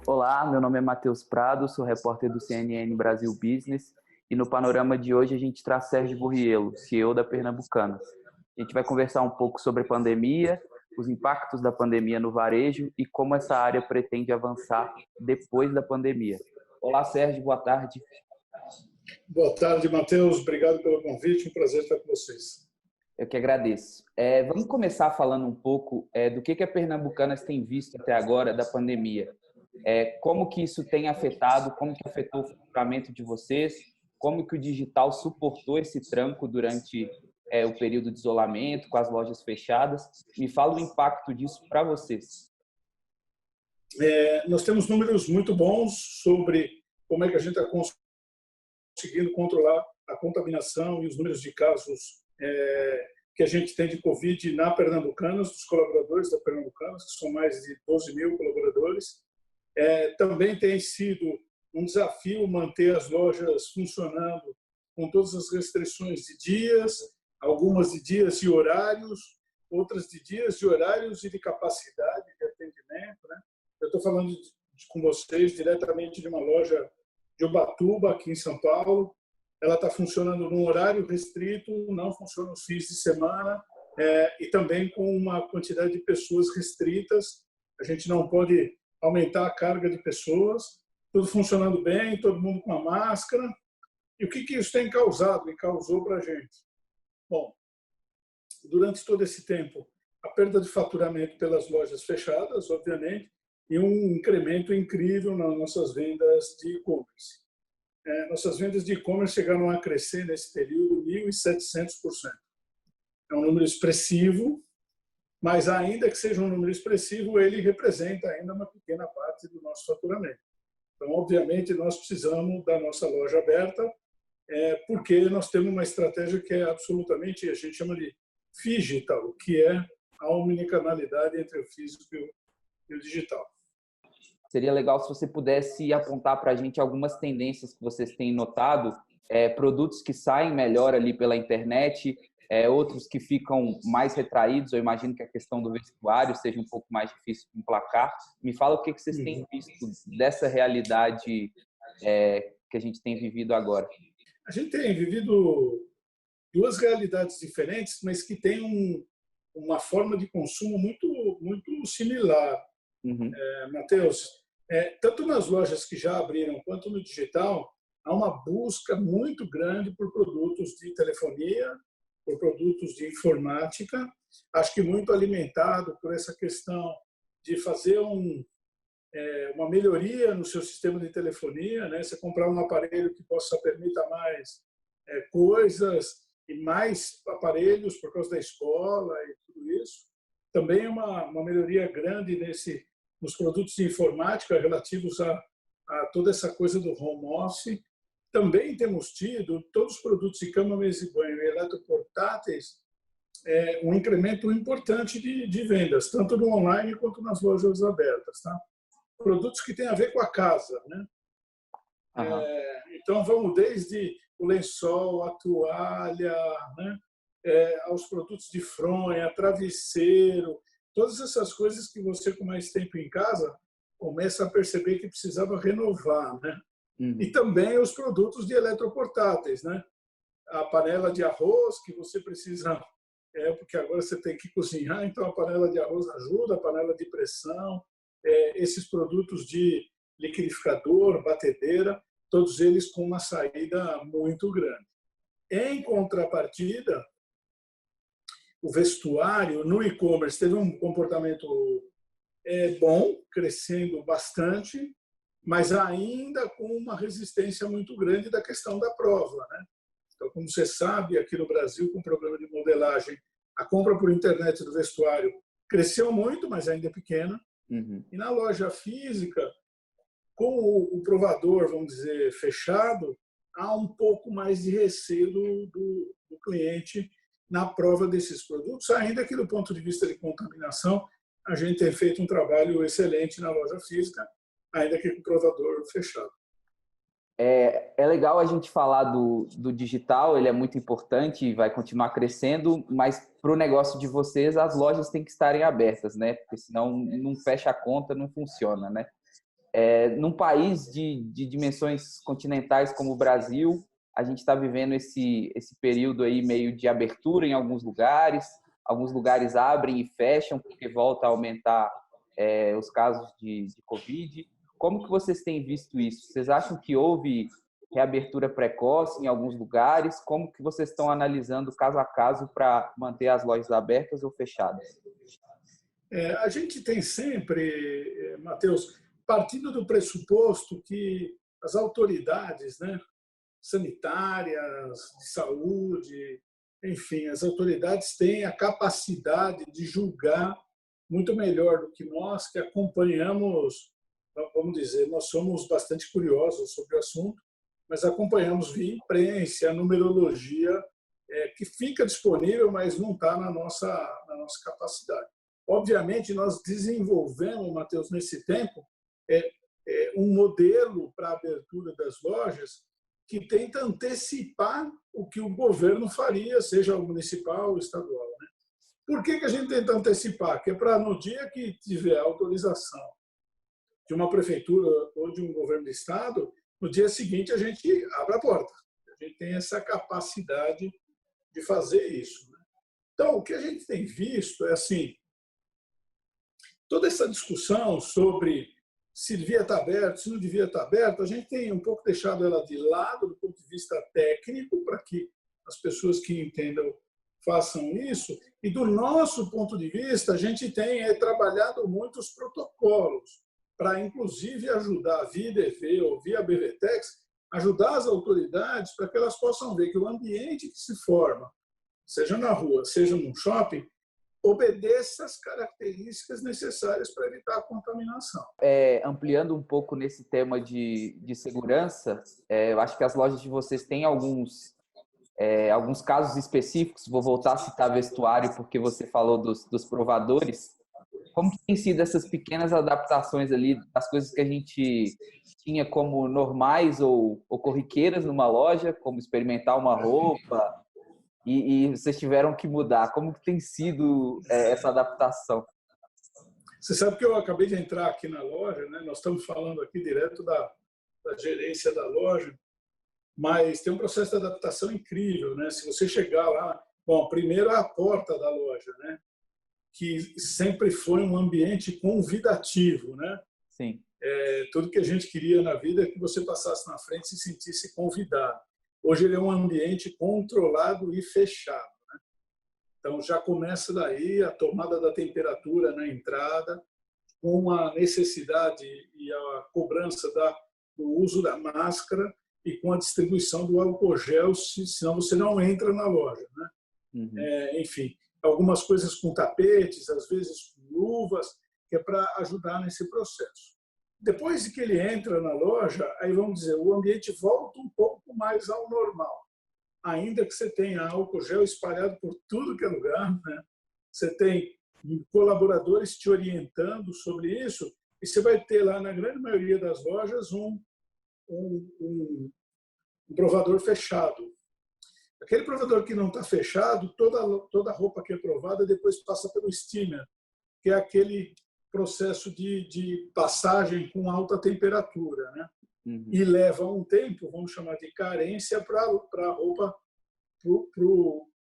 Olá, meu nome é Matheus Prado, sou repórter do CNN Brasil Business e no panorama de hoje a gente traz Sérgio Burriello, CEO da Pernambucanas. A gente vai conversar um pouco sobre a pandemia, os impactos da pandemia no varejo e como essa área pretende avançar depois da pandemia. Olá, Sérgio, boa tarde. Boa tarde, Matheus. Obrigado pelo convite, um prazer estar com vocês. Eu que agradeço. Vamos começar falando um pouco do que a Pernambucanas tem visto até agora da pandemia. Como que isso tem afetado, como que afetou o faturamento de vocês, como que o digital suportou esse tranco durante o período de isolamento, com as lojas fechadas. Me fala o impacto disso para vocês. Nós temos números muito bons sobre como é que a gente está conseguindo controlar a contaminação e os números de casos que a gente tem de Covid na Pernambucanas, dos colaboradores da Pernambucanas, que são mais de 12 mil colaboradores. Também tem sido um desafio manter as lojas funcionando com todas as restrições de dias, algumas de dias e horários, outras de dias, de horários e de capacidade de atendimento, né? Eu estou falando com vocês diretamente de uma loja de Ubatuba, aqui em São Paulo. Ela está funcionando num horário restrito, não funciona nos fins de semana e também com uma quantidade de pessoas restritas. A gente não pode aumentar a carga de pessoas. Tudo funcionando bem, todo mundo com a máscara. E o que isso tem causado e causou para a gente? Bom, durante todo esse tempo, a perda de faturamento pelas lojas fechadas, obviamente, e um incremento incrível nas nossas vendas de e-commerce. Nossas vendas de e-commerce chegaram a crescer nesse período 1.700%. É um número expressivo, mas ainda que seja um número expressivo, ele representa ainda uma pequena parte do nosso faturamento. Então, obviamente, nós precisamos da nossa loja aberta, porque nós temos uma estratégia que é absolutamente, a gente chama de phygital, que é a omnicanalidade entre o físico e o digital. Seria legal se você pudesse apontar para a gente algumas tendências que vocês têm notado, produtos que saem melhor ali pela internet, outros que ficam mais retraídos. Eu imagino que a questão do vestuário seja um pouco mais difícil de emplacar. Me fala o que vocês têm visto dessa realidade que a gente tem vivido agora. A gente tem vivido duas realidades diferentes, mas que têm uma forma de consumo muito similar. Uhum. Matheus, tanto nas lojas que já abriram quanto no digital, há uma busca muito grande por produtos de telefonia, por produtos de informática, acho que muito alimentado por essa questão de fazer uma melhoria no seu sistema de telefonia, né? Você comprar um aparelho que permita mais coisas e mais aparelhos por causa da escola e tudo isso. Também uma melhoria grande nos produtos de informática relativos a toda essa coisa do home office. Também temos tido todos os produtos de cama, mesa e banho e eletroportáteis um incremento importante de vendas, tanto no online quanto nas lojas abertas, tá? Produtos que têm a ver com a casa, né? Uhum. Então vamos desde o lençol, a toalha, né? Aos produtos de fronha, travesseiro, todas essas coisas que você, com mais tempo em casa, começa a perceber que precisava renovar, né? Uhum. E também os produtos de eletroportáteis, né? A panela de arroz que você precisa, porque agora você tem que cozinhar, então a panela de arroz ajuda, a panela de pressão, esses produtos de liquidificador, batedeira, todos eles com uma saída muito grande. Em contrapartida, o vestuário no e-commerce teve um comportamento bom, crescendo bastante, mas ainda com uma resistência muito grande da questão da prova, né? Então, como você sabe, aqui no Brasil, com o programa de modelagem, a compra por internet do vestuário cresceu muito, mas ainda é pequena. Uhum. E na loja física, com o provador, vamos dizer, fechado, há um pouco mais de receio do cliente na prova desses produtos, ainda que do ponto de vista de contaminação, a gente tem feito um trabalho excelente na loja física, ainda que com o provador fechado. É legal a gente falar do digital, ele é muito importante e vai continuar crescendo, mas para o negócio de vocês, as lojas têm que estarem abertas, né? Porque senão não fecha a conta, não funciona, né? Num país de dimensões continentais como o Brasil, a gente está vivendo esse período aí meio de abertura em alguns lugares abrem e fecham porque volta a aumentar os casos de Covid. Como que vocês têm visto isso? Vocês acham que houve reabertura precoce em alguns lugares? Como que vocês estão analisando caso a caso para manter as lojas abertas ou fechadas? A gente tem sempre, Matheus, partindo do pressuposto que as autoridades, né, sanitárias, de saúde, enfim, as autoridades têm a capacidade de julgar muito melhor do que nós, que acompanhamos, vamos dizer, nós somos bastante curiosos sobre o assunto, mas acompanhamos via imprensa, a numerologia que fica disponível, mas não está na nossa capacidade. Obviamente, nós desenvolvemos, Matheus, nesse tempo, um modelo para a abertura das lojas que tenta antecipar o que o governo faria, seja o municipal ou estadual. Né? Por que a gente tenta antecipar? Que é para, no dia que tiver autorização de uma prefeitura ou de um governo de estado, no dia seguinte a gente abre a porta. A gente tem essa capacidade de fazer isso. Né? Então, o que a gente tem visto é assim, toda essa discussão sobre se devia estar aberto, se não devia estar aberto, a gente tem um pouco deixado ela de lado do ponto de vista técnico, para que as pessoas que entendam façam isso. E do nosso ponto de vista, a gente tem trabalhado muito os protocolos, para inclusive ajudar via IDV ou via BVTEX, ajudar as autoridades para que elas possam ver que o ambiente que se forma, seja na rua, seja num shopping, obedeça as características necessárias para evitar a contaminação. Ampliando um pouco nesse tema de segurança, eu acho que as lojas de vocês têm alguns casos específicos. Vou voltar a citar vestuário, porque você falou dos provadores. Como que tem sido essas pequenas adaptações ali, das coisas que a gente tinha como normais ou corriqueiras numa loja, como experimentar uma roupa, e vocês tiveram que mudar? Como que tem sido essa adaptação? Você sabe que eu acabei de entrar aqui na loja, né? Nós estamos falando aqui direto da gerência da loja, mas tem um processo de adaptação incrível, né? Se você chegar lá, bom, primeiro a porta da loja, né? Que sempre foi um ambiente convidativo, né? Sim. Tudo que a gente queria na vida é que você passasse na frente e se sentisse convidado. Hoje ele é um ambiente controlado e fechado. Né? Então já começa daí a tomada da temperatura na entrada, com a necessidade e a cobrança do uso da máscara e com a distribuição do álcool gel, senão você não entra na loja. Né? Uhum. Enfim, algumas coisas com tapetes, às vezes com luvas, que é para ajudar nesse processo. Depois que ele entra na loja, aí vamos dizer, o ambiente volta um pouco mais ao normal. Ainda que você tenha álcool gel espalhado por tudo que é lugar, né? Você tem colaboradores te orientando sobre isso, e você vai ter lá, na grande maioria das lojas, um provador fechado. Aquele provador que não está fechado, toda a roupa que é provada depois passa pelo steamer, que é aquele processo de passagem com alta temperatura, né? Uhum. E leva um tempo, vamos chamar de carência, para a roupa,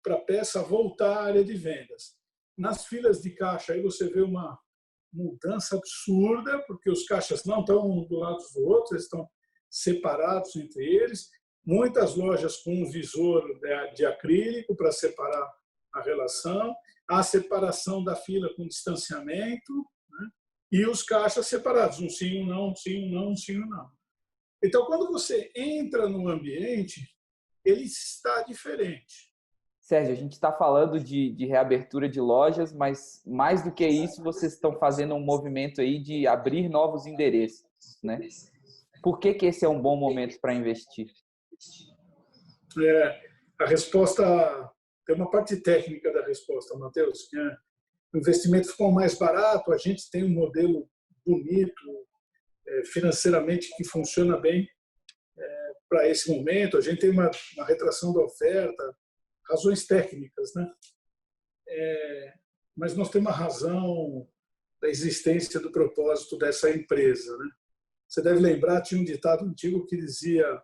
para a peça voltar à área de vendas. Nas filas de caixa, aí você vê uma mudança absurda, porque os caixas não estão um do lado do outro, eles estão separados entre eles. Muitas lojas com um visor de acrílico para separar a relação, a separação da fila com distanciamento, né? E os caixas separados, um sim, um não, um sim, um não, um sim, um não. Então, quando você entra no ambiente, ele está diferente. Sérgio, a gente está falando de reabertura de lojas, mas mais do que isso, vocês estão fazendo um movimento aí de abrir novos endereços, né? Por que esse é um bom momento para investir? A resposta, tem uma parte técnica da resposta, Matheus, que o investimento ficou mais barato, a gente tem um modelo bonito, financeiramente que funciona bem, para esse momento. A gente tem uma retração da oferta, razões técnicas, né? Mas nós temos a razão da existência do propósito dessa empresa, né? Você deve lembrar, tinha um ditado antigo que dizia: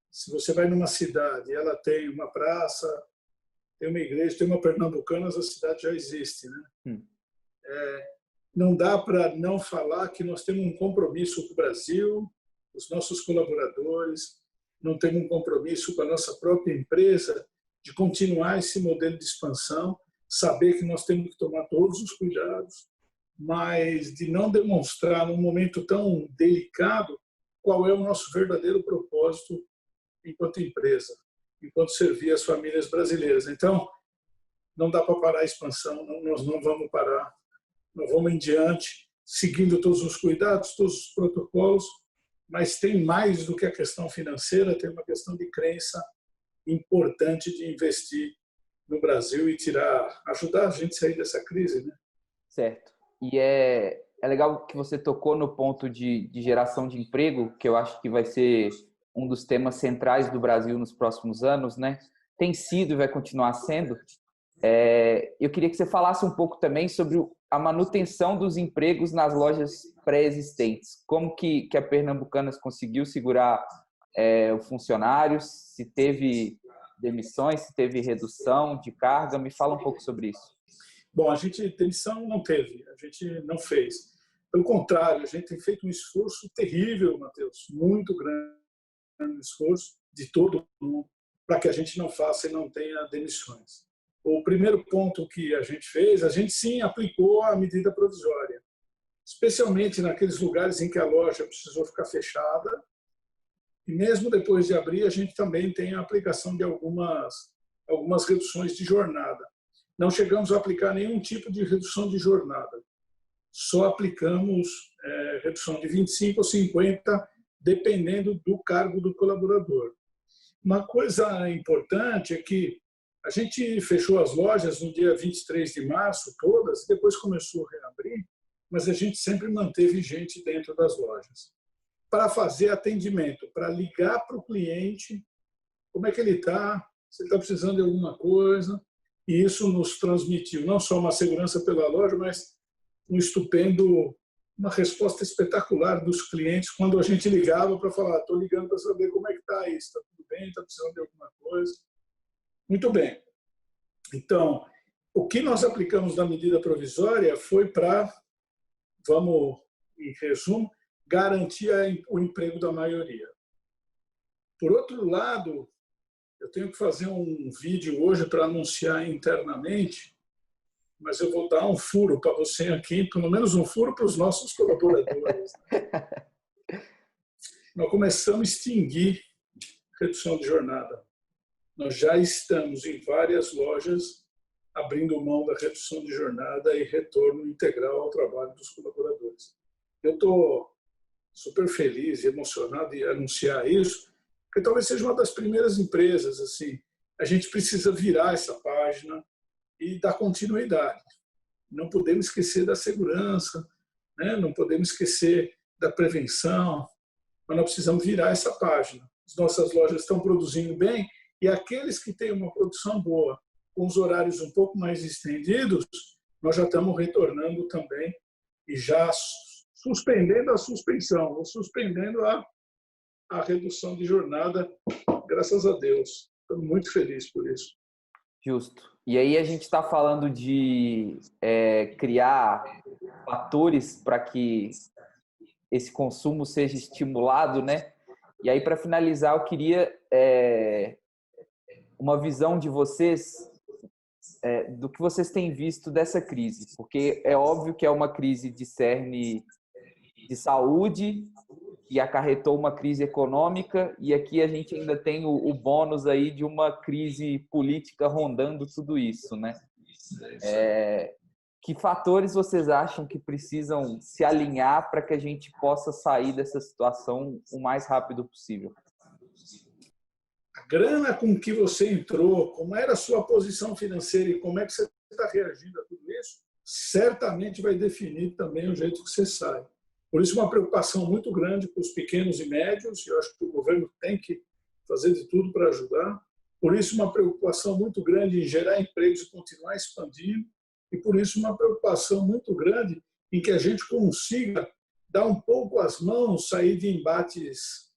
se você vai numa cidade e ela tem uma praça, tem uma igreja, tem uma Pernambucanas, a cidade já existe, né? Não dá para não falar que nós temos um compromisso com o Brasil, os nossos colaboradores, não temos um compromisso com a nossa própria empresa de continuar esse modelo de expansão, saber que nós temos que tomar todos os cuidados, mas de não demonstrar num momento tão delicado qual é o nosso verdadeiro propósito enquanto empresa, enquanto servir as famílias brasileiras. Então, não dá para parar a expansão, nós não vamos parar, nós vamos em diante, seguindo todos os cuidados, todos os protocolos, mas tem mais do que a questão financeira, tem uma questão de crença importante de investir no Brasil e ajudar a gente a sair dessa crise, né? Certo. E é legal que você tocou no ponto de geração de emprego, que eu acho que vai ser um dos temas centrais do Brasil nos próximos anos, né? Tem sido e vai continuar sendo. Eu queria que você falasse um pouco também sobre a manutenção dos empregos nas lojas pré-existentes. Como que a Pernambucanas conseguiu segurar os funcionários? Se teve demissões, se teve redução de carga? Me fala um pouco sobre isso. Bom, a gente demissão não teve, a gente não fez. Pelo contrário, a gente tem feito um esforço terrível, Matheus, muito grande esforço de todo mundo para que a gente não faça e não tenha demissões. O primeiro ponto que a gente fez, a gente sim aplicou a medida provisória, especialmente naqueles lugares em que a loja precisou ficar fechada. E mesmo depois de abrir, a gente também tem a aplicação de algumas reduções de jornada. Não chegamos a aplicar nenhum tipo de redução de jornada. Só aplicamos redução de 25% ou 50%, dependendo do cargo do colaborador. Uma coisa importante é que a gente fechou as lojas no dia 23 de março, todas, depois começou a reabrir, mas a gente sempre manteve gente dentro das lojas para fazer atendimento, para ligar para o cliente como é que ele está, se ele está precisando de alguma coisa. E isso nos transmitiu não só uma segurança pela loja, mas uma resposta espetacular dos clientes quando a gente ligava para falar: estou ligando para saber como é que está isso, está tudo bem, está precisando de alguma coisa. Muito bem. Então, o que nós aplicamos na medida provisória foi para, vamos, em resumo, garantir o emprego da maioria. Por outro lado, eu tenho que fazer um vídeo hoje para anunciar internamente, mas eu vou dar um furo para você aqui, pelo menos um furo para os nossos colaboradores. Nós começamos a extinguir redução de jornada. Nós já estamos em várias lojas abrindo mão da redução de jornada e retorno integral ao trabalho dos colaboradores. Eu estou super feliz e emocionado de anunciar isso, porque talvez seja uma das primeiras empresas. Assim, a gente precisa virar essa página e dar continuidade. Não podemos esquecer da segurança, né? Não podemos esquecer da prevenção, mas nós precisamos virar essa página. As nossas lojas estão produzindo bem e aqueles que têm uma produção boa, com os horários um pouco mais estendidos, nós já estamos retornando também e já suspendendo a suspensão, ou suspendendo a redução de jornada, graças a Deus. Estou muito feliz por isso. Justo. E aí a gente está falando de criar fatores para que esse consumo seja estimulado, né? E aí, para finalizar, eu queria uma visão de vocês do que vocês têm visto dessa crise, porque é óbvio que é uma crise de cerne de saúde, que acarretou uma crise econômica, e aqui a gente ainda tem o bônus aí de uma crise política rondando tudo isso, né? Que fatores vocês acham que precisam se alinhar para que a gente possa sair dessa situação o mais rápido possível? A grana com que você entrou, como era a sua posição financeira e como é que você está reagindo a tudo isso, certamente vai definir também o jeito que você sai. Por isso, uma preocupação muito grande com os pequenos e médios, e eu acho que o governo tem que fazer de tudo para ajudar. Por isso, uma preocupação muito grande em gerar empregos e continuar expandindo. E por isso, uma preocupação muito grande em que a gente consiga dar um pouco as mãos, sair de embates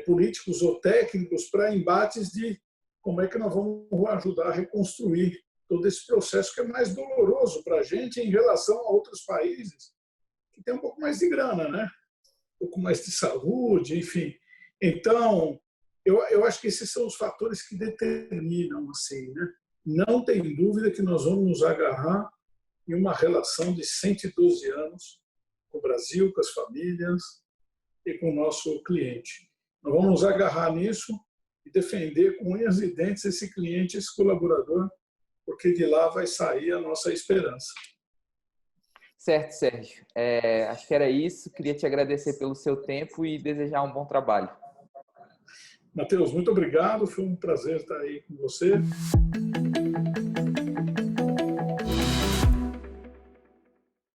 políticos ou técnicos para embates de como é que nós vamos ajudar a reconstruir todo esse processo que é mais doloroso para a gente em relação a outros países que tem um pouco mais de grana, né? Um pouco mais de saúde, enfim. Então, eu acho que esses são os fatores que determinam, assim, né? Não tem dúvida que nós vamos nos agarrar em uma relação de 112 anos com o Brasil, com as famílias e com o nosso cliente. Nós vamos nos agarrar nisso e defender com unhas e dentes esse cliente, esse colaborador, porque de lá vai sair a nossa esperança. Certo, Sérgio. Acho que era isso. Queria te agradecer pelo seu tempo e desejar um bom trabalho. Matheus, muito obrigado. Foi um prazer estar aí com você.